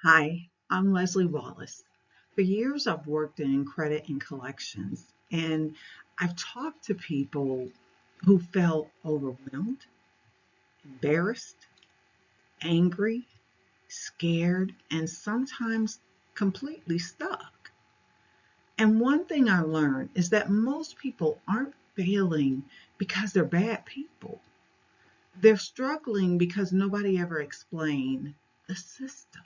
Hi, I'm Leslie Wallace. For years, I've worked in credit and collections, and I've talked to people who felt overwhelmed, embarrassed, angry, scared, and sometimes completely stuck. And one thing I learned is that most people aren't failing because they're bad people. They're struggling because nobody ever explained the system.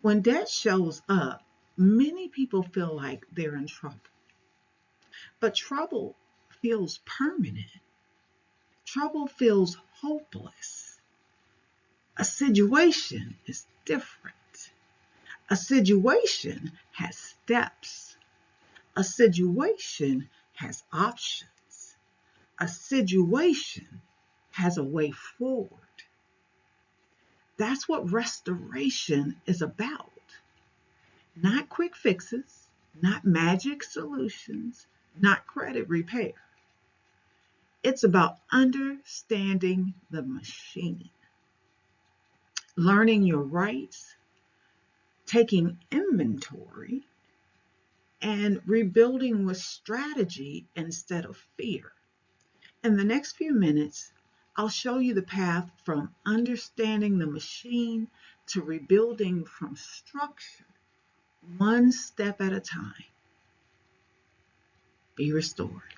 When debt shows up, many people feel like they're in trouble. But trouble feels permanent. Trouble feels hopeless. A situation is different. A situation has steps. A situation has options. A situation has a way forward. That's what restoration is about. Not quick fixes, not magic solutions, not credit repair. It's about understanding the machine, learning your rights, taking inventory, and rebuilding with strategy instead of fear. In the next few minutes, I'll show you the path from understanding the machine to rebuilding from structure, one step at a time. Be restored.